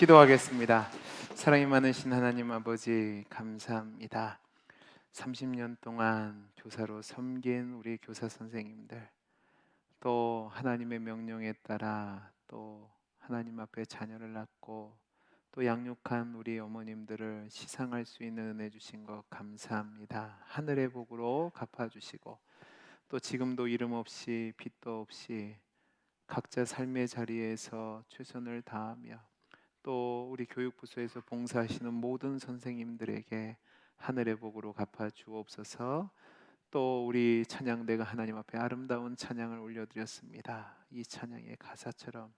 기도하겠습니다. 사랑이 많으신 하나님 아버지 감사합니다. 30년 동안 교사로 섬긴 우리 교사 선생님들, 또 하나님의 명령에 따라 또 하나님 앞에 자녀를 낳고 또 양육한 우리 어머님들을 시상할 수 있는 은혜 주신 것 감사합니다. 하늘의 복으로 갚아주시고 또 지금도 이름 없이 빚도 없이 각자 삶의 자리에서 최선을 다하며 또 우리 교육부서에서 봉사하시는 모든 선생님들에게 하늘의 복으로 갚아 주옵소서. 또 우리 찬양대가 하나님 앞에 아름다운 찬양을 올려드렸습니다. 이 찬양의 가사처럼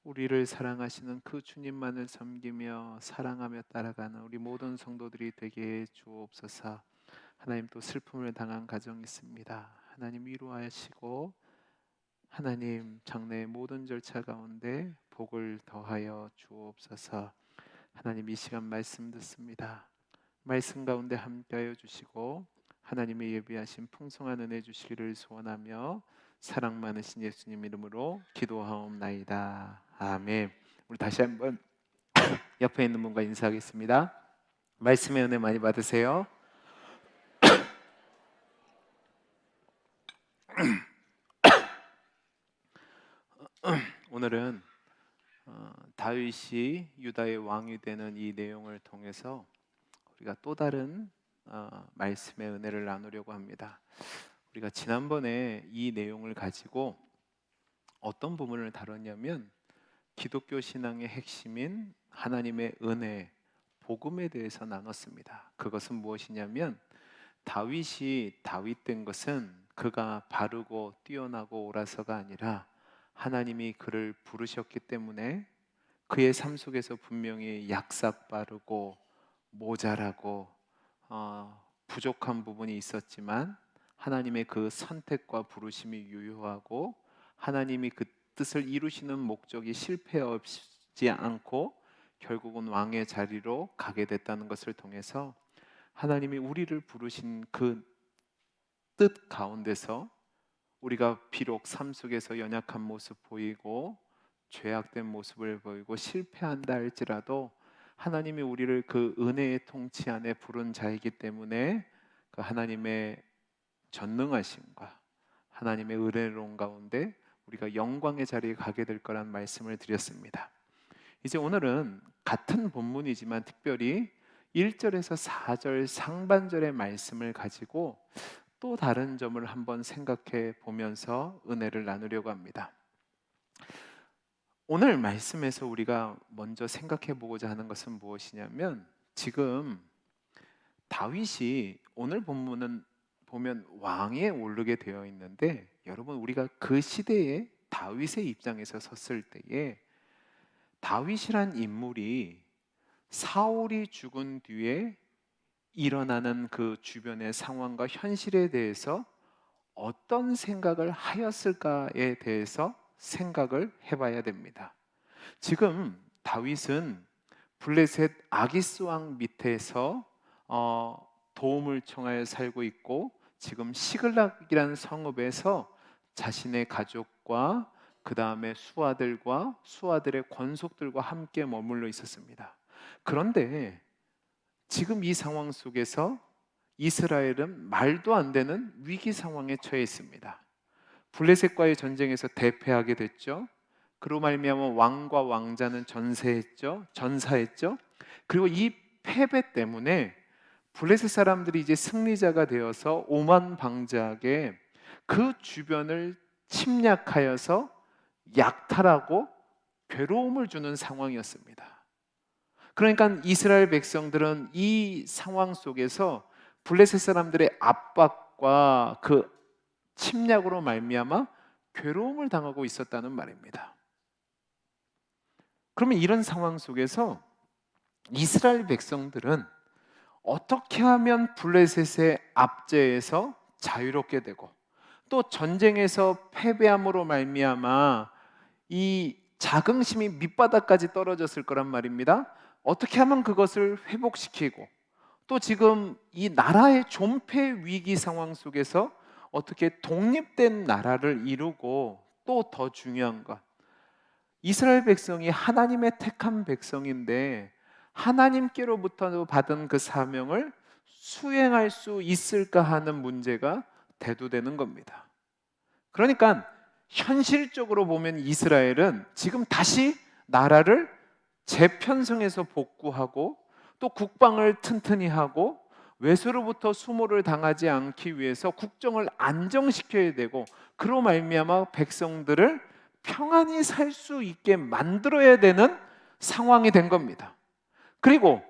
우리를 사랑하시는 그 주님만을 섬기며 사랑하며 따라가는 우리 모든 성도들이 되게 해 주옵소서. 하나님, 또 슬픔을 당한 가정이 있습니다. 하나님 위로하시고 하나님 장래의 모든 절차 가운데 복을 더하여 주옵소서. 하나님, 이 시간 말씀 듣습니다. 말씀 가운데 함께하여 주시고 하나님의 예비하신 풍성한 은혜 주시기를 소원하며 사랑 많으신 예수님 이름으로 기도하옵나이다. 아멘. 우리 다시 한번 옆에 있는 분과 인사하겠습니다. 말씀의 은혜 많이 받으세요. 오늘은 다윗이 유다의 왕이 되는 이 내용을 통해서 우리가 또 다른 말씀의 은혜를 나누려고 합니다. 우리가 지난번에 이 내용을 가지고 어떤 부분을 다뤘냐면 기독교 신앙의 핵심인 하나님의 은혜, 복음에 대해서 나눴습니다. 그것은 무엇이냐면 다윗이 다윗된 것은 그가 바르고 뛰어나고 옳아서가 아니라 하나님이 그를 부르셨기 때문에 그의 삶 속에서 분명히 약삭빠르고 모자라고 부족한 부분이 있었지만 하나님의 그 선택과 부르심이 유효하고 하나님이 그 뜻을 이루시는 목적이 실패 없지 않고 결국은 왕의 자리로 가게 됐다는 것을 통해서 하나님이 우리를 부르신 그 뜻 가운데서 우리가 비록 삶 속에서 연약한 모습 보이고 죄악된 모습을 보이고 실패한다 할지라도 하나님이 우리를 그 은혜의 통치 안에 부른 자이기 때문에 그 하나님의 전능하심과 하나님의 은혜로운 가운데 우리가 영광의 자리에 가게 될 거란 말씀을 드렸습니다. 이제 오늘은 같은 본문이지만 특별히 1절에서 4절 상반절의 말씀을 가지고 또 다른 점을 한번 생각해 보면서 은혜를 나누려고 합니다. 오늘 말씀에서 우리가 먼저 생각해 보고자 하는 것은 무엇이냐면 지금 다윗이 오늘 본문은 보면 왕에 오르게 되어 있는데 여러분, 우리가 그 시대에 다윗의 입장에서 섰을 때에 다윗이란 인물이 사울이 죽은 뒤에 일어나는 그 주변의 상황과 현실에 대해서 어떤 생각을 하였을까에 대해서 생각을 해봐야 됩니다. 지금 다윗은 블레셋 아기스 왕 밑에서 도움을 청하여 살고 있고 지금 시글락이라는 성읍에서 자신의 가족과 그 다음에 수하들과 수하들의 권속들과 함께 머물러 있었습니다. 그런데 지금 이 상황 속에서 이스라엘은 말도 안 되는 위기 상황에 처해 있습니다. 블레셋과의 전쟁에서 대패하게 됐죠. 그로 말미암아 왕과 왕자는 전사했죠. 그리고 이 패배 때문에 블레셋 사람들이 이제 승리자가 되어서 오만방자하게 그 주변을 침략하여서 약탈하고 괴로움을 주는 상황이었습니다. 그러니까 이스라엘 백성들은 이 상황 속에서 블레셋 사람들의 압박과 그 침략으로 말미암아 괴로움을 당하고 있었다는 말입니다. 그러면 이런 상황 속에서 이스라엘 백성들은 어떻게 하면 블레셋의 압제에서 자유롭게 되고 또 전쟁에서 패배함으로 말미암아 이 자긍심이 밑바닥까지 떨어졌을 거란 말입니다. 어떻게 하면 그것을 회복시키고 또 지금 이 나라의 존폐 위기 상황 속에서 어떻게 독립된 나라를 이루고 또 더 중요한 것, 이스라엘 백성이 하나님의 택한 백성인데 하나님께로부터 받은 그 사명을 수행할 수 있을까 하는 문제가 대두되는 겁니다. 그러니까 현실적으로 보면 이스라엘은 지금 다시 나라를 재편성해서 복구하고 또 국방을 튼튼히 하고 외세로부터 수모를 당하지 않기 위해서 국정을 안정시켜야 되고, 그로 말미암아 백성들을 평안히 살 수 있게 만들어야 되는 상황이 된 겁니다. 그리고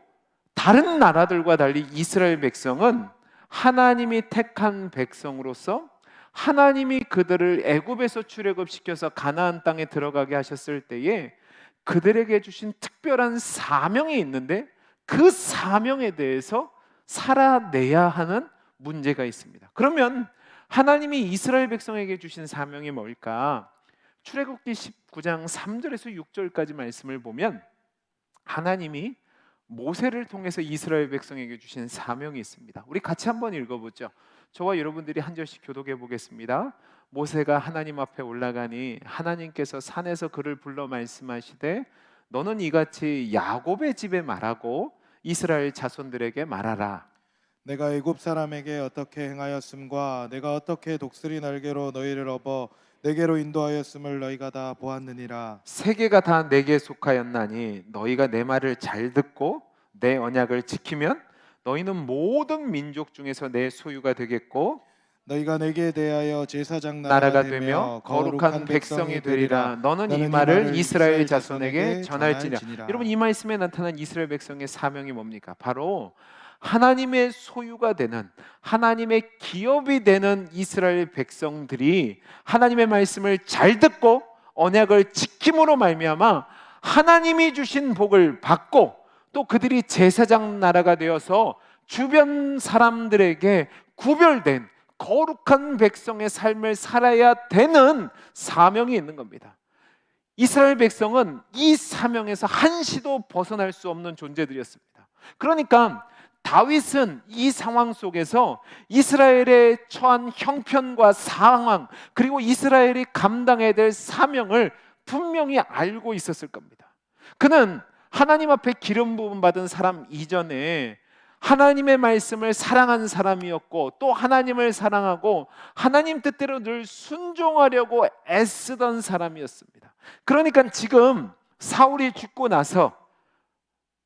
다른 나라들과 달리 이스라엘 백성은 하나님이 택한 백성으로서 하나님이 그들을 애굽에서 출애굽시켜서 가나안 땅에 들어가게 하셨을 때에 그들에게 주신 특별한 사명이 있는데 그 사명에 대해서 살아내야 하는 문제가 있습니다. 그러면 하나님이 이스라엘 백성에게 주신 사명이 뭘까? 출애굽기 19장 3절에서 6절까지 말씀을 보면 하나님이 모세를 통해서 이스라엘 백성에게 주신 사명이 있습니다. 우리 같이 한번 읽어보죠. 저와 여러분들이 한 절씩 교독해 보겠습니다. 모세가 하나님 앞에 올라가니 하나님께서 산에서 그를 불러 말씀하시되 너는 이같이 야곱의 집에 말하고 이스라엘 자손들에게 말하라. 내가 애굽 사람에게 어떻게 행하였음과 내가 어떻게 독수리 날개로 너희를 업어 내게로 인도하였음을 너희가 다 보았느니라. 세계가 다 내게 속하였나니 너희가 내 말을 잘 듣고 내 언약을 지키면 너희는 모든 민족 중에서 내 소유가 되겠고 너희가 내게 대하여 제사장 나라가 나라가 되며 거룩한 백성이 되리라. 너는 이 말을 이스라엘 자손에게 전할지니라. 여러분, 이 말씀에 나타난 이스라엘 백성의 사명이 뭡니까? 바로 하나님의 소유가 되는, 하나님의 기업이 되는 이스라엘 백성들이 하나님의 말씀을 잘 듣고 언약을 지킴으로 말미암아 하나님이 주신 복을 받고 또 그들이 제사장 나라가 되어서 주변 사람들에게 구별된 거룩한 백성의 삶을 살아야 되는 사명이 있는 겁니다. 이스라엘 백성은 이 사명에서 한시도 벗어날 수 없는 존재들이었습니다. 그러니까 다윗은 이 상황 속에서 이스라엘의 처한 형편과 상황, 그리고 이스라엘이 감당해야 될 사명을 분명히 알고 있었을 겁니다. 그는 하나님 앞에 기름 부음 받은 사람 이전에 하나님의 말씀을 사랑한 사람이었고 또 하나님을 사랑하고 하나님 뜻대로 늘 순종하려고 애쓰던 사람이었습니다. 그러니까 지금 사울이 죽고 나서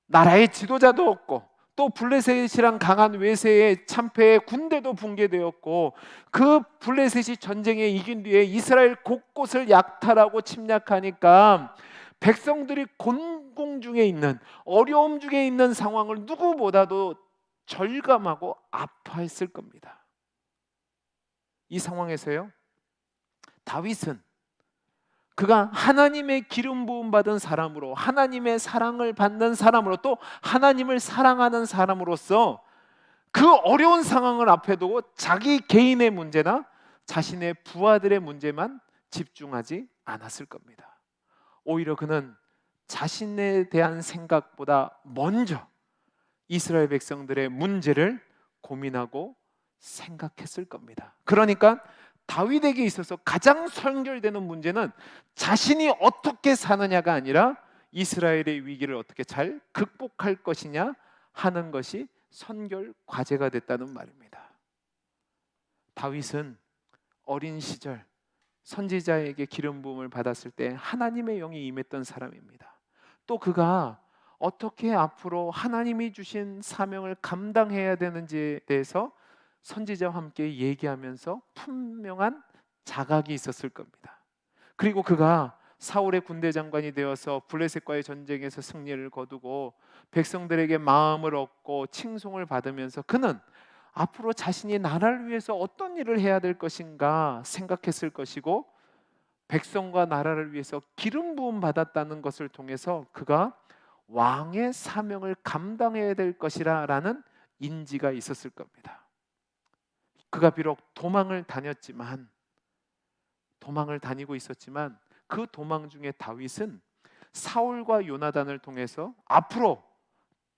나라의 지도자도 없고 또 블레셋이랑 강한 외세의 참패에 군대도 붕괴되었고 그 블레셋이 전쟁에 이긴 뒤에 이스라엘 곳곳을 약탈하고 침략하니까 백성들이 곤궁 중에 있는, 어려움 중에 있는 상황을 누구보다도 절감하고 아파했을 겁니다. 이 상황에서요, 다윗은 그가 하나님의 기름 부음 받은 사람으로, 하나님의 사랑을 받는 사람으로, 또 하나님을 사랑하는 사람으로서 그 어려운 상황을 앞에 두고 자기 개인의 문제나 자신의 부하들의 문제만 집중하지 않았을 겁니다. 오히려 그는 자신에 대한 생각보다 먼저 이스라엘 백성들의 문제를 고민하고 생각했을 겁니다. 그러니까 다윗에게 있어서 가장 선결되는 문제는 자신이 어떻게 사느냐가 아니라 이스라엘의 위기를 어떻게 잘 극복할 것이냐 하는 것이 선결 과제가 됐다는 말입니다. 다윗은 어린 시절 선지자에게 기름 부음을 받았을 때 하나님의 영이 임했던 사람입니다. 또 그가 어떻게 앞으로 하나님이 주신 사명을 감당해야 되는지에 대해서 선지자와 함께 얘기하면서 분명한 자각이 있었을 겁니다. 그리고 그가 사울의 군대 장관이 되어서 블레셋과의 전쟁에서 승리를 거두고 백성들에게 마음을 얻고 칭송을 받으면서 그는 앞으로 자신이 나라를 위해서 어떤 일을 해야 될 것인가 생각했을 것이고, 백성과 나라를 위해서 기름 부음 받았다는 것을 통해서 그가 왕의 사명을 감당해야 될 것이라는 인지가 있었을 겁니다. 그가 비록 도망을 다니고 있었지만 그 도망 중에 다윗은 사울과 요나단을 통해서 앞으로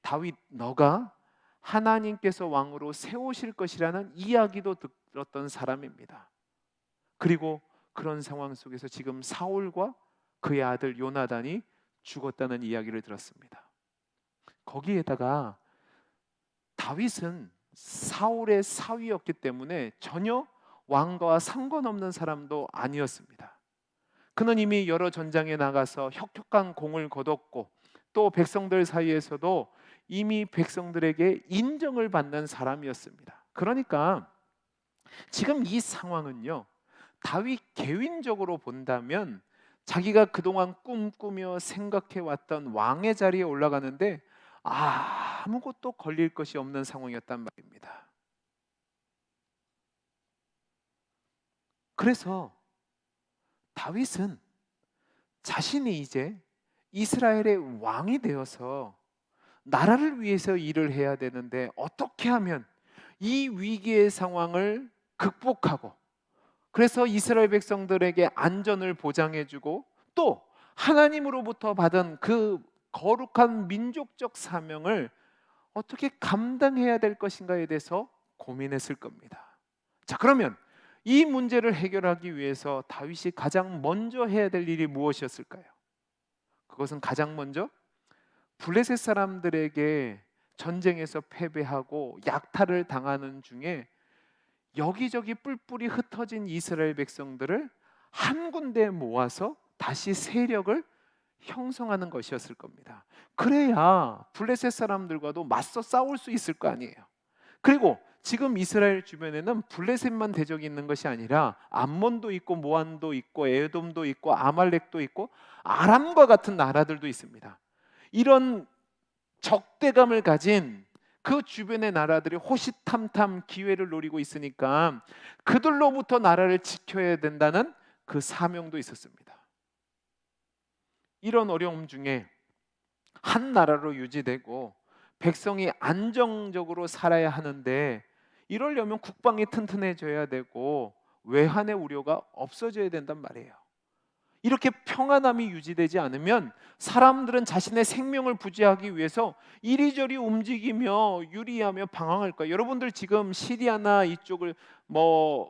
다윗 너가 하나님께서 왕으로 세우실 것이라는 이야기도 들었던 사람입니다. 그리고 그런 상황 속에서 지금 사울과 그의 아들 요나단이 죽었다는 이야기를 들었습니다. 거기에다가 다윗은 사울의 사위였기 때문에 전혀 왕가와 상관없는 사람도 아니었습니다. 그는 이미 여러 전장에 나가서 혁혁한 공을 거뒀고 또 백성들 사이에서도 이미 백성들에게 인정을 받는 사람이었습니다. 그러니까 지금 이 상황은요, 다윗 개인적으로 본다면 자기가 그동안 꿈꾸며 생각해왔던 왕의 자리에 올라가는데 아무것도 걸릴 것이 없는 상황이었단 말입니다. 그래서 다윗은 자신이 이제 이스라엘의 왕이 되어서 나라를 위해서 일을 해야 되는데 어떻게 하면 이 위기의 상황을 극복하고 그래서 이스라엘 백성들에게 안전을 보장해주고 또 하나님으로부터 받은 그 거룩한 민족적 사명을 어떻게 감당해야 될 것인가에 대해서 고민했을 겁니다. 자, 그러면 이 문제를 해결하기 위해서 다윗이 가장 먼저 해야 될 일이 무엇이었을까요? 그것은 가장 먼저 블레셋 사람들에게 전쟁에서 패배하고 약탈을 당하는 중에 여기저기 뿔뿔이 흩어진 이스라엘 백성들을 한 군데 모아서 다시 세력을 형성하는 것이었을 겁니다. 그래야 블레셋 사람들과도 맞서 싸울 수 있을 거 아니에요. 그리고 지금 이스라엘 주변에는 블레셋만 대적이 있는 것이 아니라 암몬도 있고 모안도 있고 에돔도 있고 아말렉도 있고 아람과 같은 나라들도 있습니다. 이런 적대감을 가진 그 주변의 나라들이 호시탐탐 기회를 노리고 있으니까 그들로부터 나라를 지켜야 된다는 그 사명도 있었습니다. 이런 어려움 중에 한 나라로 유지되고 백성이 안정적으로 살아야 하는데 이러려면 국방이 튼튼해져야 되고 외환의 우려가 없어져야 된단 말이에요. 이렇게 평안함이 유지되지 않으면 사람들은 자신의 생명을 부지하기 위해서 이리저리 움직이며 유리하며 방황할 거예요. 여러분들 지금 시리아나 이쪽을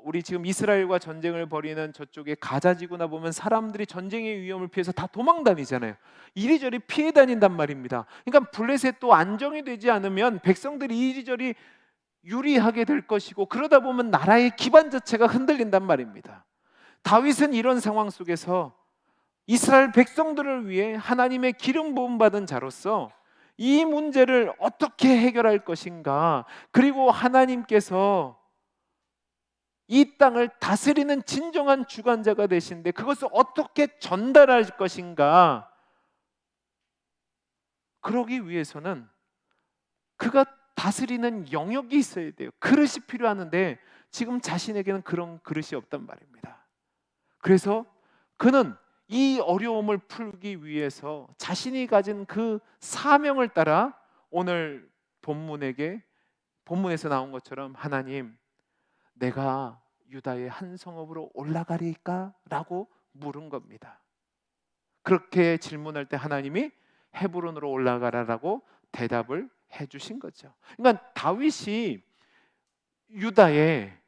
우리 지금 이스라엘과 전쟁을 벌이는 저쪽에 가자 지구나 보면 사람들이 전쟁의 위험을 피해서 다 도망 다니잖아요. 이리저리 피해 다닌단 말입니다. 그러니까 블레셋도 안정이 되지 않으면 백성들이 이리저리 유리하게 될 것이고 그러다 보면 나라의 기반 자체가 흔들린단 말입니다. 다윗은 이런 상황 속에서 이스라엘 백성들을 위해 하나님의 기름 부음 받은 자로서 이 문제를 어떻게 해결할 것인가, 그리고 하나님께서 이 땅을 다스리는 진정한 주관자가 되신데 그것을 어떻게 전달할 것인가, 그러기 위해서는 그가 다스리는 영역이 있어야 돼요. 그릇이 필요하는데 지금 자신에게는 그런 그릇이 없단 말입니다. 그래서 그는 이 어려움을 풀기 위해서 자신이 가진 그 사명을 따라 오늘 본문에서 나온 것처럼 하나님, 내가 유다의 한 성읍으로 올라가리까? 라고 물은 겁니다. 그렇게 질문할 때 하나님이 헤브론으로 올라가라라고 대답을 해주신 거죠. 그러니까 다윗이 유다에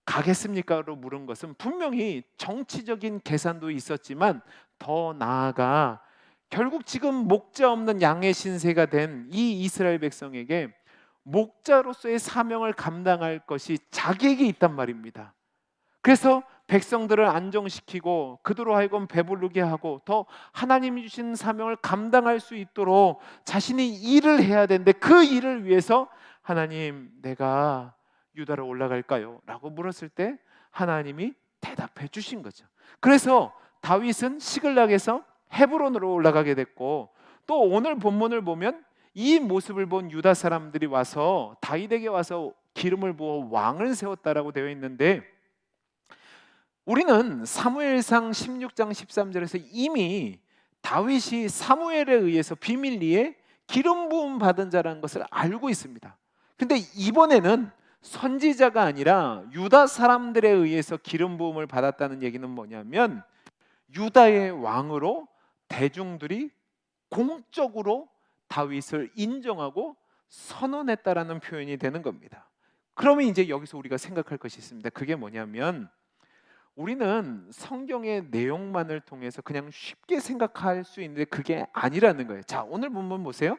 가겠습니까?로 물은 것은 분명히 정치적인 계산도 있었지만 더 나아가 결국 지금 목자 없는 양의 신세가 된 이 이스라엘 백성에게 목자로서의 사명을 감당할 것이 자기에게 있단 말입니다. 그래서 백성들을 안정시키고 그들로 하여금 배부르게 하고 더 하나님이 주신 사명을 감당할 수 있도록 자신이 일을 해야 되는데 그 일을 위해서 하나님, 내가 유다로 올라갈까요? 라고 물었을 때 하나님이 대답해 주신 거죠. 그래서 다윗은 시글락에서 헤브론으로 올라가게 됐고, 또 오늘 본문을 보면 이 모습을 본 유다 사람들이 와서 다윗에게 와서 기름을 부어 왕을 세웠다라고 되어 있는데, 우리는 사무엘상 16장 13절에서 이미 다윗이 사무엘에 의해서 비밀리에 기름 부음 받은 자라는 것을 알고 있습니다. 근데 이번에는 선지자가 아니라 유다 사람들에 의해서 기름 부음을 받았다는 얘기는 뭐냐면 유다의 왕으로 대중들이 공적으로 다윗을 인정하고 선언했다라는 표현이 되는 겁니다. 그러면 이제 여기서 우리가 생각할 것이 있습니다. 그게 뭐냐면 우리는 성경의 내용만을 통해서 그냥 쉽게 생각할 수 있는데 그게 아니라는 거예요. 자, 오늘 본문 보세요.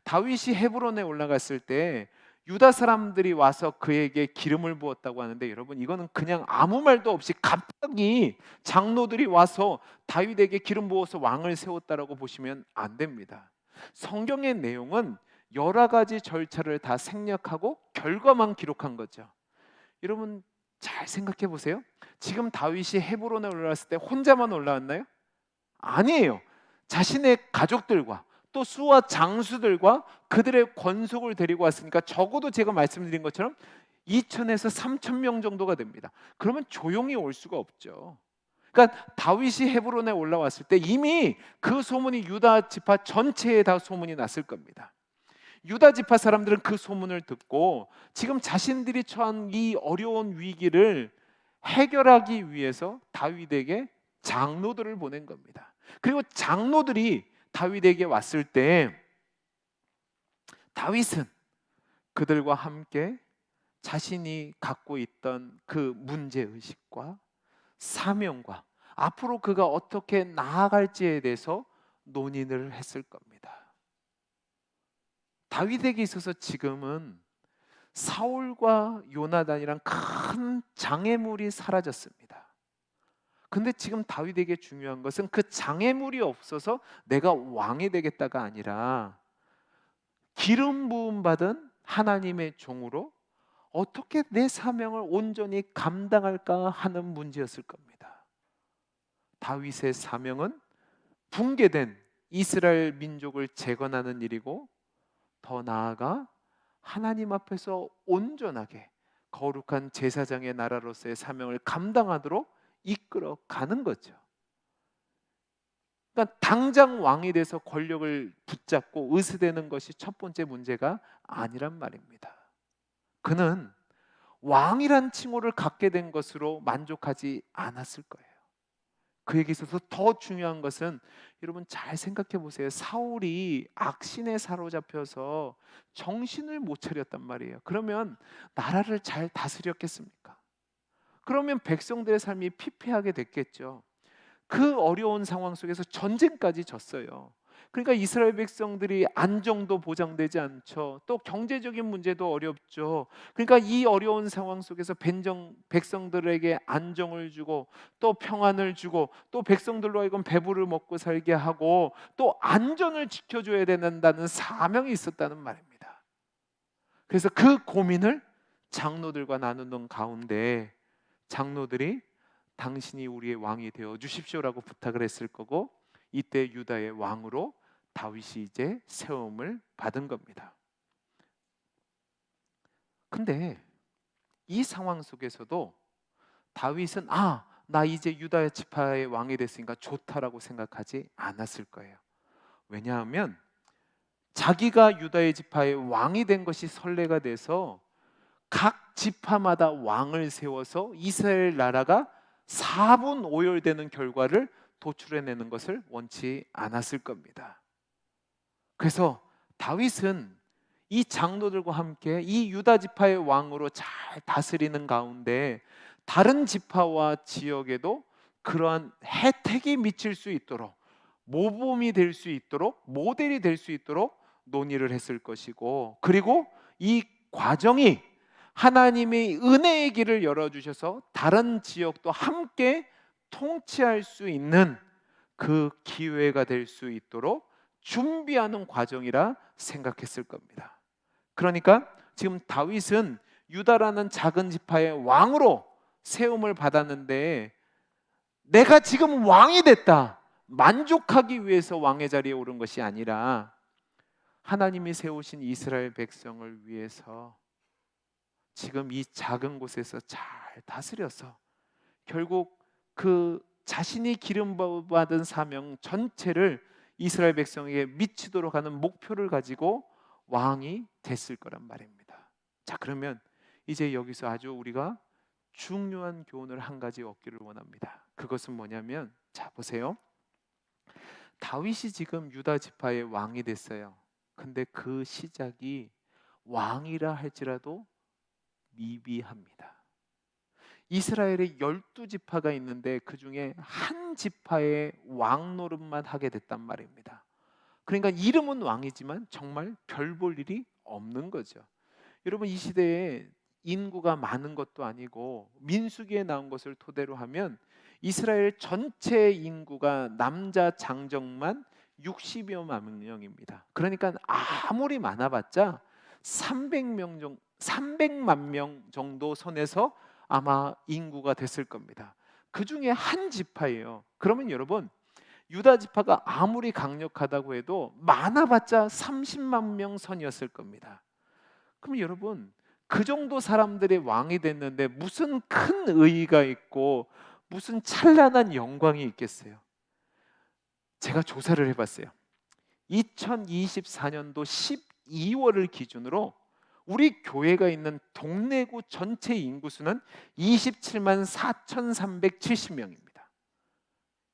다윗이 헤브론에 올라갔을 때 유다 사람들이 와서 그에게 기름을 부었다고 하는데, 여러분, 이거는 그냥 아무 말도 없이 갑자기 장로들이 와서 다윗에게 기름 부어서 왕을 세웠다라고 보시면 안 됩니다. 성경의 내용은 여러 가지 절차를 다 생략하고 결과만 기록한 거죠. 여러분, 잘 생각해 보세요. 지금 다윗이 헤브론에 올라왔을 때 혼자만 올라왔나요? 아니에요. 자신의 가족들과 또 수와 장수들과 그들의 권속을 데리고 왔으니까 적어도 제가 말씀드린 것처럼 2천에서 3천 명 정도가 됩니다. 그러면 조용히 올 수가 없죠. 그러니까 다윗이 헤브론에 올라왔을 때 이미 그 소문이 유다 지파 전체에 다 소문이 났을 겁니다. 유다 지파 사람들은 그 소문을 듣고 지금 자신들이 처한 이 어려운 위기를 해결하기 위해서 다윗에게 장로들을 보낸 겁니다. 그리고 장로들이 다윗에게 왔을 때 다윗은 그들과 함께 자신이 갖고 있던 그 문제의식과 사명과 앞으로 그가 어떻게 나아갈지에 대해서 논의를 했을 겁니다. 다윗에게 있어서 지금은 사울과 요나단이란 큰 장애물이 사라졌습니다. 근데 지금 다윗에게 중요한 것은 그 장애물이 없어서 내가 왕이 되겠다가 아니라 기름 부음 받은 하나님의 종으로 어떻게 내 사명을 온전히 감당할까 하는 문제였을 겁니다. 다윗의 사명은 붕괴된 이스라엘 민족을 재건하는 일이고, 더 나아가 하나님 앞에서 온전하게 거룩한 제사장의 나라로서의 사명을 감당하도록 이끌어 가는 거죠. 그러니까 당장 왕이 돼서 권력을 붙잡고 의스대는 것이 첫 번째 문제가 아니란 말입니다. 그는 왕이란 칭호를 갖게 된 것으로 만족하지 않았을 거예요. 그에게 있어서 더 중요한 것은, 여러분 잘 생각해 보세요. 사울이 악신에 사로잡혀서 정신을 못 차렸단 말이에요. 그러면 나라를 잘 다스렸겠습니까? 그러면 백성들의 삶이 피폐하게 됐겠죠. 그 어려운 상황 속에서 전쟁까지 졌어요. 그러니까 이스라엘 백성들이 안정도 보장되지 않죠. 또 경제적인 문제도 어렵죠. 그러니까 이 어려운 상황 속에서 백성들에게 안정을 주고 또 평안을 주고 또 백성들로 하여금 배부를 먹고 살게 하고 또 안전을 지켜줘야 된다는 사명이 있었다는 말입니다. 그래서 그 고민을 장로들과 나누는 가운데 장로들이 당신이 우리의 왕이 되어 주십시오라고 부탁을 했을 거고, 이때 유다의 왕으로 다윗이 이제 세움을 받은 겁니다. 근데 이 상황 속에서도 다윗은 나 이제 유다 지파의 왕이 됐으니까 좋다라고 생각하지 않았을 거예요. 왜냐하면 자기가 유다의 지파의 왕이 된 것이 선례가 돼서 각 지파마다 왕을 세워서 이스라엘 나라가 4분 오열되는 결과를 도출해내는 것을 원치 않았을 겁니다. 그래서 다윗은 이 장로들과 함께 이 유다 지파의 왕으로 잘 다스리는 가운데 다른 지파와 지역에도 그러한 혜택이 미칠 수 있도록, 모범이 될 수 있도록, 모델이 될 수 있도록 논의를 했을 것이고, 그리고 이 과정이 하나님의 은혜의 길을 열어주셔서 다른 지역도 함께 통치할 수 있는 그 기회가 될 수 있도록 준비하는 과정이라 생각했을 겁니다. 그러니까 지금 다윗은 유다라는 작은 지파의 왕으로 세움을 받았는데, 내가 지금 왕이 됐다 만족하기 위해서 왕의 자리에 오른 것이 아니라 하나님이 세우신 이스라엘 백성을 위해서 지금 이 작은 곳에서 잘 다스려서 결국 그 자신이 기름 받은 사명 전체를 이스라엘 백성에게 미치도록 하는 목표를 가지고 왕이 됐을 거란 말입니다. 자, 그러면 이제 여기서 아주 우리가 중요한 교훈을 한 가지 얻기를 원합니다. 그것은 뭐냐면, 자 보세요. 다윗이 지금 유다 지파의 왕이 됐어요. 근데 그 시작이 왕이라 할지라도 미비합니다. 이스라엘에 12지파가 있는데 그 중에 한 지파의 왕 노릇만 하게 됐단 말입니다. 그러니까 이름은 왕이지만 정말 별 볼 일이 없는 거죠. 여러분, 이 시대에 인구가 많은 것도 아니고 민수기에 나온 것을 토대로 하면 이스라엘 전체 인구가 남자 장정만 60여만 명입니다. 그러니까 아무리 많아봤자 300만 명 정도 선에서 아마 인구가 됐을 겁니다. 그 중에 한 지파예요. 그러면 여러분, 유다 지파가 아무리 강력하다고 해도 많아봤자 30만 명 선이었을 겁니다. 그럼 여러분, 그 정도 사람들의 왕이 됐는데 무슨 큰 의의가 있고 무슨 찬란한 영광이 있겠어요? 제가 조사를 해봤어요. 2024년도 12월을 기준으로 우리 교회가 있는 동래구 전체 인구수는 27만 4,370명입니다.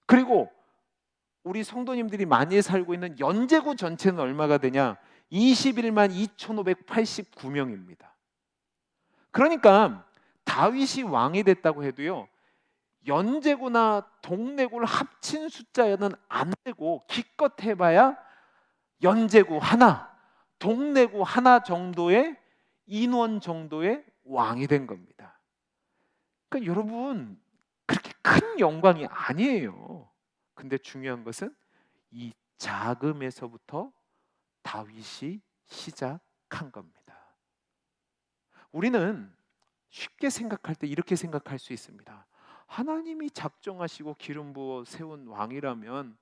그리고 우리 성도님들이 많이 살고 있는 연제구 전체는 얼마가 되냐? 21만 2,589명입니다. 그러니까 다윗이 왕이 됐다고 해도요, 연제구나 동래구를 합친 숫자는 안 되고 기껏 해봐야 연제구 하나, 동래구 하나 정도의 인원 정도의 왕이 된 겁니다. 그러니까 여러분, 그렇게 큰 영광이 아니에요. 근데 중요한 것은 이 자금에서부터 다윗이 시작한 겁니다. 우리는 쉽게 생각할 때 이렇게 생각할 수 있습니다. 하나님이 작정하시고 기름 부어 세운 왕이라면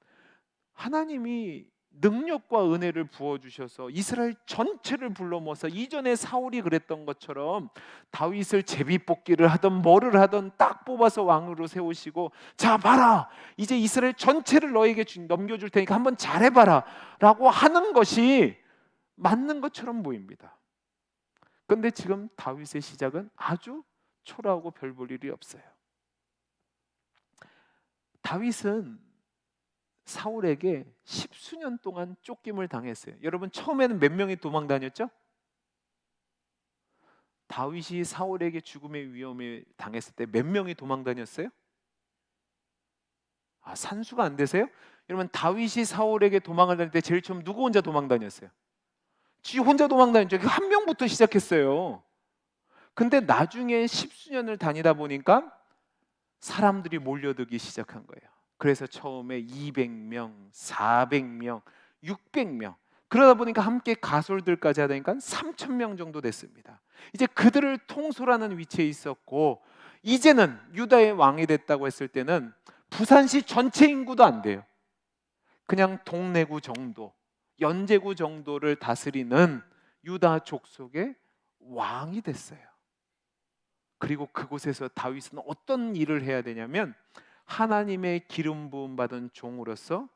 하나님이 능력과 은혜를 부어주셔서 이스라엘 전체를 불러 모아서 이전에 사울이 그랬던 것처럼 다윗을 제비뽑기를 하든 뭐를 하든 딱 뽑아서 왕으로 세우시고, 자 봐라, 이제 이스라엘 전체를 너에게 넘겨줄 테니까 한번 잘해봐라 라고 하는 것이 맞는 것처럼 보입니다. 그런데 지금 다윗의 시작은 아주 초라하고 별 볼 일이 없어요. 다윗은 사울에게 10수년 동안 쫓김을 당했어요. 여러분, 처음에는 몇 명이 도망 다녔죠? 다윗이 사울에게 죽음의 위험에 당했을 때 몇 명이 도망 다녔어요? 산수가 안 되세요? 여러분, 다윗이 사울에게 도망을 다닐 때 제일 처음 누구 혼자 도망 다녔어요? 지 혼자 도망 다녔죠. 한 명부터 시작했어요. 근데 나중에 10수년을 다니다 보니까 사람들이 몰려들기 시작한 거예요. 그래서 처음에 200명, 400명, 600명, 그러다 보니까 함께 가솔들까지 하다니까 3,000명 정도 됐습니다. 이제 그들을 통솔하는 위치에 있었고, 이제는 유다의 왕이 됐다고 했을 때는 부산시 전체 인구도 안 돼요. 그냥 동래구 정도, 연제구 정도를 다스리는 유다 족속의 왕이 됐어요. 그리고 그곳에서 다윗은 어떤 일을 해야 되냐면, 하나님의 기름 부음 받은 종으로서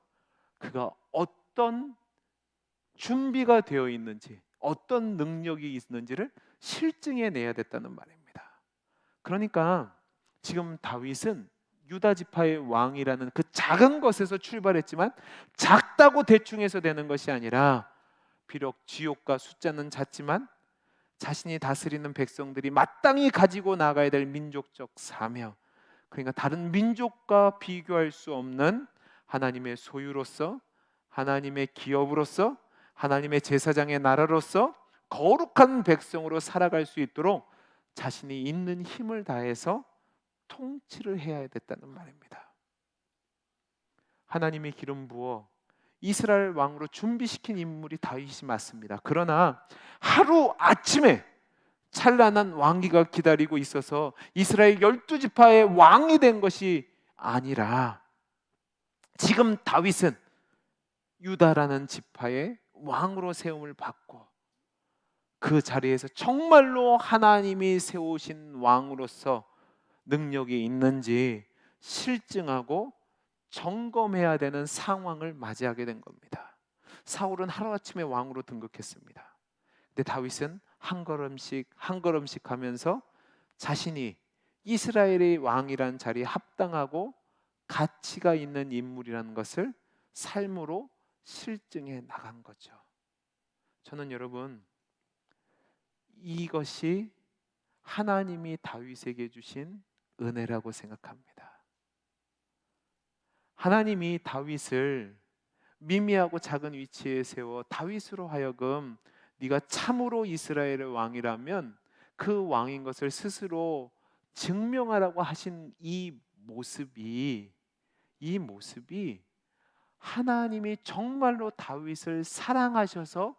그가 어떤 준비가 되어 있는지, 어떤 능력이 있는지를 실증해 내야 됐다는 말입니다. 그러니까 지금 다윗은 유다 지파의 왕이라는 그 작은 것에서 출발했지만, 작다고 대충 해서 되는 것이 아니라 비록 지옥과 숫자는 작지만 자신이 다스리는 백성들이 마땅히 가지고 나가야 될 민족적 사명, 그러니까 다른 민족과 비교할 수 없는 하나님의 소유로서, 하나님의 기업으로서, 하나님의 제사장의 나라로서 거룩한 백성으로 살아갈 수 있도록 자신이 있는 힘을 다해서 통치를 해야 됐다는 말입니다. 하나님이 기름 부어 이스라엘 왕으로 준비시킨 인물이 다윗이 맞습니다. 그러나 하루 아침에 찬란한 왕위가 기다리고 있어서 이스라엘 12지파의 왕이 된 것이 아니라, 지금 다윗은 유다라는 지파의 왕으로 세움을 받고 그 자리에서 정말로 하나님이 세우신 왕으로서 능력이 있는지 실증하고 점검해야 되는 상황을 맞이하게 된 겁니다. 사울은 하루아침에 왕으로 등극했습니다. 근데 다윗은 한 걸음씩 한 걸음씩 하면서 자신이 이스라엘의 왕이란 자리에 합당하고 가치가 있는 인물이라는 것을 삶으로 실증해 나간 거죠. 저는 여러분, 이것이 하나님이 다윗에게 주신 은혜라고 생각합니다. 하나님이 다윗을 미미하고 작은 위치에 세워 다윗으로 하여금 네가 참으로 이스라엘의 왕이라면 그 왕인 것을 스스로 증명하라고 하신 이 모습이 하나님이 정말로 다윗을 사랑하셔서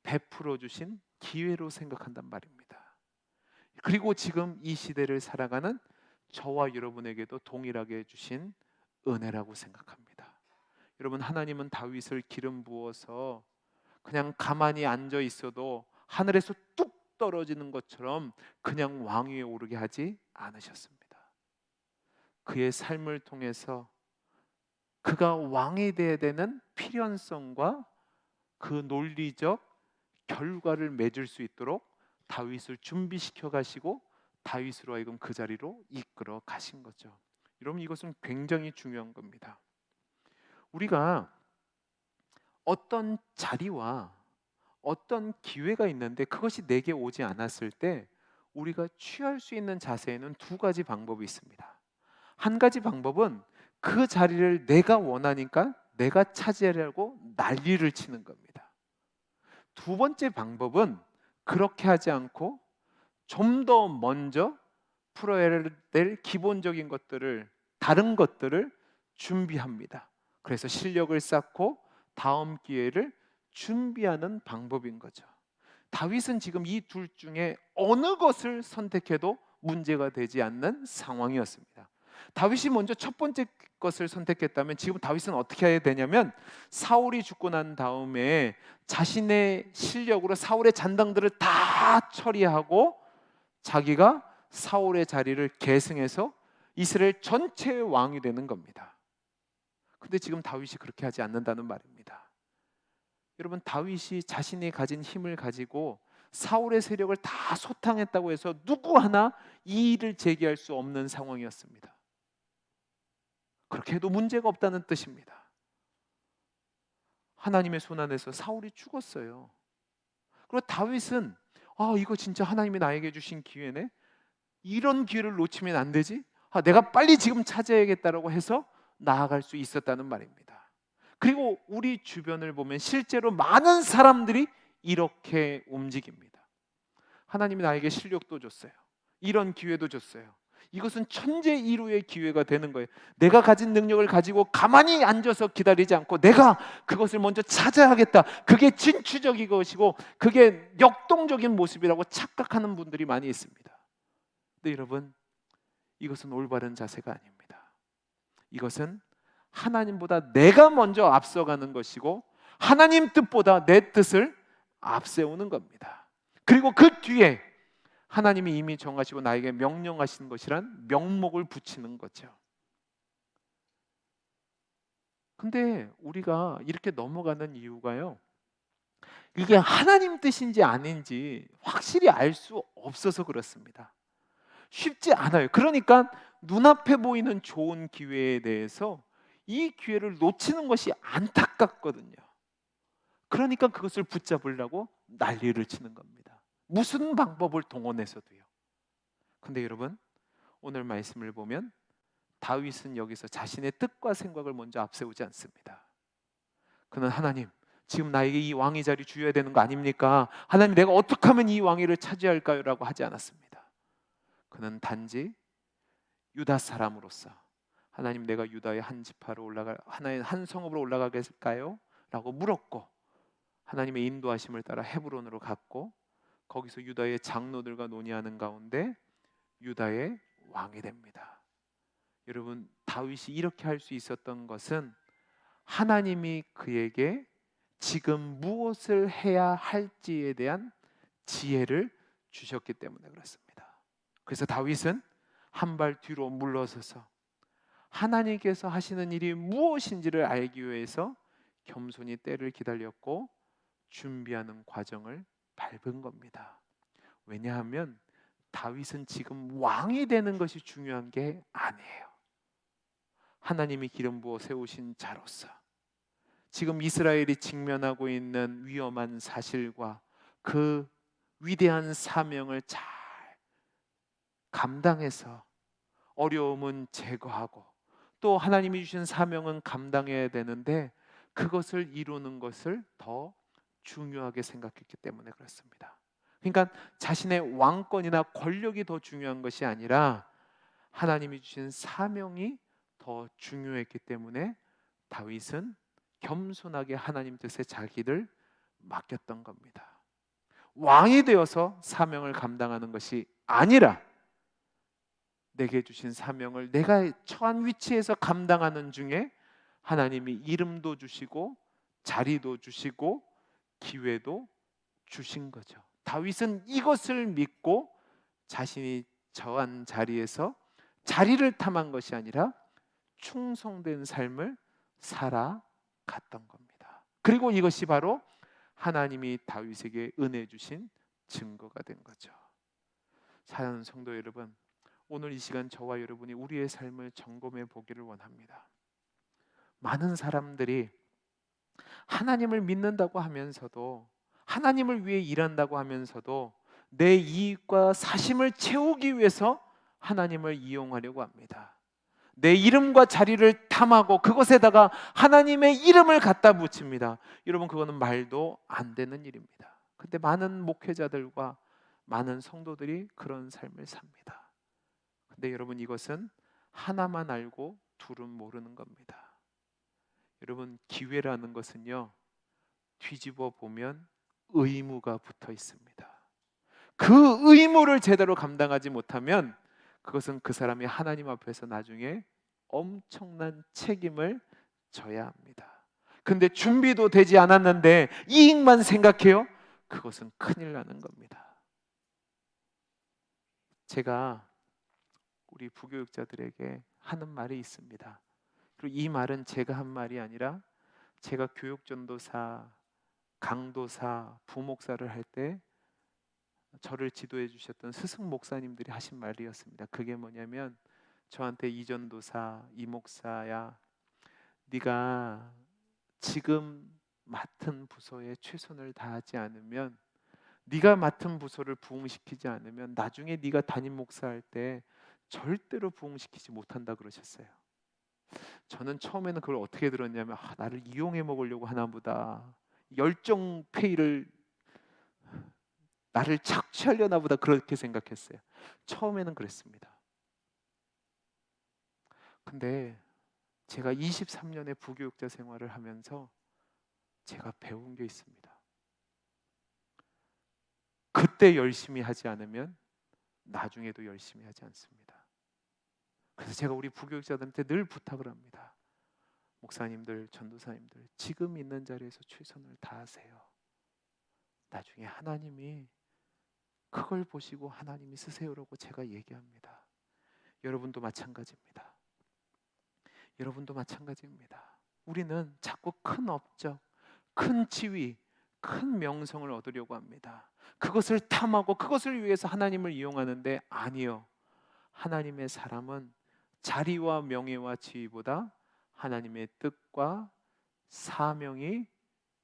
베풀어 주신 기회로 생각한단 말입니다. 그리고 지금 이 시대를 살아가는 저와 여러분에게도 동일하게 해주신 은혜라고 생각합니다. 여러분, 하나님은 다윗을 기름 부어서 그냥 가만히 앉아 있어도 하늘에서 뚝 떨어지는 것처럼 그냥 왕위에 오르게 하지 않으셨습니다. 그의 삶을 통해서 그가 왕이 되어야 되는 필연성과 그 논리적 결과를 맺을 수 있도록 다윗을 준비시켜 가시고 다윗으로 하여금 그 자리로 이끌어 가신 거죠. 여러분, 이것은 굉장히 중요한 겁니다. 우리가 어떤 자리와 어떤 기회가 있는데 그것이 내게 오지 않았을 때 우리가 취할 수 있는 자세에는 두 가지 방법이 있습니다. 한 가지 방법은 그 자리를 내가 원하니까 내가 차지하려고 난리를 치는 겁니다. 두 번째 방법은 그렇게 하지 않고 좀 더 먼저 풀어야 될 기본적인 것들을, 다른 것들을 준비합니다. 그래서 실력을 쌓고 다음 기회를 준비하는 방법인 거죠. 다윗은 지금 이 둘 중에 어느 것을 선택해도 문제가 되지 않는 상황이었습니다. 다윗이 먼저 첫 번째 것을 선택했다면 지금 다윗은 어떻게 해야 되냐면 사울이 죽고 난 다음에 자신의 실력으로 사울의 잔당들을 다 처리하고 자기가 사울의 자리를 계승해서 이스라엘 전체의 왕이 되는 겁니다. 근데 지금 다윗이 그렇게 하지 않는다는 말입니다. 여러분, 다윗이 자신이 가진 힘을 가지고 사울의 세력을 다 소탕했다고 해서 누구 하나 이의를 제기할 수 없는 상황이었습니다. 그렇게 해도 문제가 없다는 뜻입니다. 하나님의 손안에서 사울이 죽었어요. 그리고 다윗은 이거 진짜 하나님이 나에게 주신 기회네. 이런 기회를 놓치면 안 되지. 내가 빨리 지금 찾아야겠다라고 해서 나아갈 수 있었다는 말입니다. 그리고 우리 주변을 보면 실제로 많은 사람들이 이렇게 움직입니다. 하나님이 나에게 실력도 줬어요. 이런 기회도 줬어요. 이것은 천재 일우의 기회가 되는 거예요. 내가 가진 능력을 가지고 가만히 앉아서 기다리지 않고 내가 그것을 먼저 찾아야겠다. 그게 진취적인 것이고 그게 역동적인 모습이라고 착각하는 분들이 많이 있습니다. 근데 여러분, 이것은 올바른 자세가 아닙니다. 이것은 하나님보다 내가 먼저 앞서가는 것이고 하나님 뜻보다 내 뜻을 앞세우는 겁니다. 그리고 그 뒤에 하나님이 이미 정하시고 나에게 명령하신 것이란 명목을 붙이는 거죠. 근데 우리가 이렇게 넘어가는 이유가요, 이게 하나님 뜻인지 아닌지 확실히 알 수 없어서 그렇습니다. 쉽지 않아요. 그러니까 눈앞에 보이는 좋은 기회에 대해서 이 기회를 놓치는 것이 안타깝거든요. 그러니까 그것을 붙잡으려고 난리를 치는 겁니다. 무슨 방법을 동원해서도요. 근데 여러분, 오늘 말씀을 보면 다윗은 여기서 자신의 뜻과 생각을 먼저 앞세우지 않습니다. 그는 하나님, 지금 나에게 이 왕의 자리 주어야 되는 거 아닙니까? 하나님, 내가 어떻게 하면 이 왕위를 차지할까요? 라고 하지 않았습니다. 그는 단지 유다 사람으로서 하나님, 내가 유다의 한 지파로 하나의 한 성읍으로 올라가겠을까요? 라고 물었고 하나님의 인도하심을 따라 헤브론으로 갔고 거기서 유다의 장로들과 논의하는 가운데 유다의 왕이 됩니다. 여러분, 다윗이 이렇게 할 수 있었던 것은 하나님이 그에게 지금 무엇을 해야 할지에 대한 지혜를 주셨기 때문에 그렇습니다. 그래서 다윗은 한 발 뒤로 물러서서 하나님께서 하시는 일이 무엇인지를 알기 위해서 겸손히 때를 기다렸고 준비하는 과정을 밟은 겁니다. 왜냐하면 다윗은 지금 왕이 되는 것이 중요한 게 아니에요. 하나님이 기름 부어 세우신 자로서 지금 이스라엘이 직면하고 있는 위험한 사실과 그 위대한 사명을 잘 감당해서 어려움은 제거하고 또 하나님이 주신 사명은 감당해야 되는데 그것을 이루는 것을 더 중요하게 생각했기 때문에 그렇습니다. 그러니까 자신의 왕권이나 권력이 더 중요한 것이 아니라 하나님이 주신 사명이 더 중요했기 때문에 다윗은 겸손하게 하나님 뜻에 자기를 맡겼던 겁니다. 왕이 되어서 사명을 감당하는 것이 아니라 내게 주신 사명을 내가 처한 위치에서 감당하는 중에 하나님이 이름도 주시고 자리도 주시고 기회도 주신 거죠. 다윗은 이것을 믿고 자신이 처한 자리에서 자리를 탐한 것이 아니라 충성된 삶을 살아갔던 겁니다. 그리고 이것이 바로 하나님이 다윗에게 은혜 주신 증거가 된 거죠. 사랑하는 성도 여러분, 오늘 이 시간 저와 여러분이 우리의 삶을 점검해 보기를 원합니다. 많은 사람들이 하나님을 믿는다고 하면서도 하나님을 위해 일한다고 하면서도 내 이익과 사심을 채우기 위해서 하나님을 이용하려고 합니다. 내 이름과 자리를 탐하고 그것에다가 하나님의 이름을 갖다 붙입니다. 여러분, 그거는 말도 안 되는 일입니다. 근데 많은 목회자들과 많은 성도들이 그런 삶을 삽니다. 근데 여러분, 이것은 하나만 알고 둘은 모르는 겁니다. 여러분, 기회라는 것은요, 뒤집어 보면 의무가 붙어 있습니다. 그 의무를 제대로 감당하지 못하면 그것은 그 사람이 하나님 앞에서 나중에 엄청난 책임을 져야 합니다. 근데 준비도 되지 않았는데 이익만 생각해요? 그것은 큰일 나는 겁니다. 제가 우리 부교육자들에게 하는 말이 있습니다. 그리고 이 말은 제가 한 말이 아니라 제가 교육전도사, 강도사, 부목사를 할 때 저를 지도해 주셨던 스승 목사님들이 하신 말이었습니다. 그게 뭐냐면 저한테 이전도사, 이목사야, 네가 지금 맡은 부서에 최선을 다하지 않으면, 네가 맡은 부서를 부흥시키지 않으면 나중에 네가 담임 목사할 때 절대로 부흥시키지 못한다 그러셨어요. 저는 처음에는 그걸 어떻게 들었냐면 나를 이용해 먹으려고 하나 보다, 열정페이를 나를 착취하려나 보다 그렇게 생각했어요. 처음에는 그랬습니다. 근데 제가 23년의 부교육자 생활을 하면서 제가 배운 게 있습니다. 그때 열심히 하지 않으면 나중에도 열심히 하지 않습니다. 그래서 제가 우리 부교육자들한테 늘 부탁을 합니다. 목사님들, 전도사님들, 지금 있는 자리에서 최선을 다하세요. 나중에 하나님이 그걸 보시고 하나님이 쓰세요라고 제가 얘기합니다. 여러분도 마찬가지입니다. 여러분도 마찬가지입니다. 우리는 자꾸 큰 업적, 큰 지위, 큰 명성을 얻으려고 합니다. 그것을 탐하고 그것을 위해서 하나님을 이용하는데 아니요. 하나님의 사람은 자리와 명예와 지위보다 하나님의 뜻과 사명이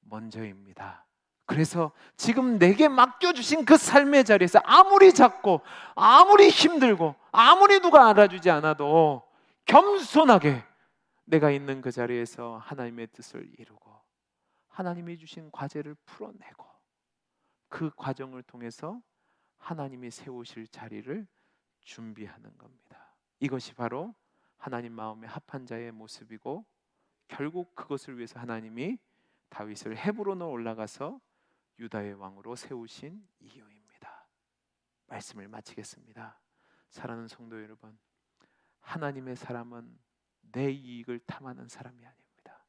먼저입니다. 그래서 지금 내게 맡겨주신 그 삶의 자리에서 아무리 작고 아무리 힘들고 아무리 누가 알아주지 않아도 겸손하게 내가 있는 그 자리에서 하나님의 뜻을 이루고 하나님이 주신 과제를 풀어내고 그 과정을 통해서 하나님이 세우실 자리를 준비하는 겁니다. 이것이 바로 하나님 마음에 합한 자의 모습이고 결국 그것을 위해서 하나님이 다윗을 헤브론으로 올라가서 유다의 왕으로 세우신 이유입니다. 말씀을 마치겠습니다. 사랑하는 성도 여러분, 하나님의 사람은 내 이익을 탐하는 사람이 아닙니다.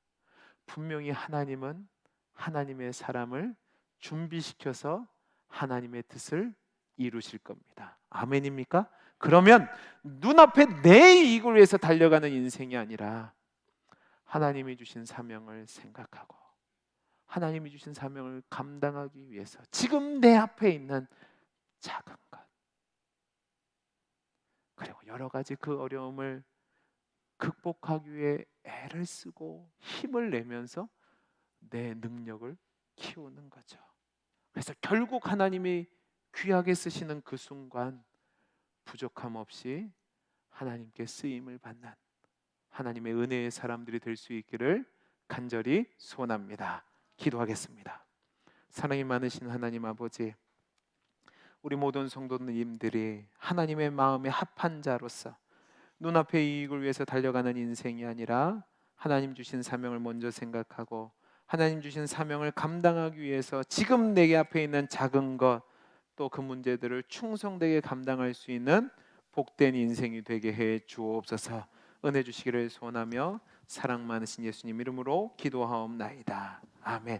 분명히 하나님은 하나님의 사람을 준비시켜서 하나님의 뜻을 이루실 겁니다. 아멘입니까? 그러면 눈앞에 내 이익을 위해서 달려가는 인생이 아니라 하나님이 주신 사명을 생각하고 하나님이 주신 사명을 감당하기 위해서 지금 내 앞에 있는 작은 것, 그리고 여러 가지 그 어려움을 극복하기 위해 애를 쓰고 힘을 내면서 내 능력을 키우는 거죠. 그래서 결국 하나님이 귀하게 쓰시는 그 순간 부족함 없이 하나님께 쓰임을 받는 하나님의 은혜의 사람들이 될 수 있기를 간절히 소원합니다. 기도하겠습니다. 사랑이 많으신 하나님 아버지, 우리 모든 성도님들이 하나님의 마음에 합한 자로서 눈앞의 이익을 위해서 달려가는 인생이 아니라 하나님 주신 사명을 먼저 생각하고 하나님 주신 사명을 감당하기 위해서 지금 내게 앞에 있는 작은 것 또 그 문제들을 충성되게 감당할 수 있는 복된 인생이 되게 해 주옵소서. 은혜 주시기를 소원하며 사랑 많으신 예수님 이름으로 기도하옵나이다. 아멘.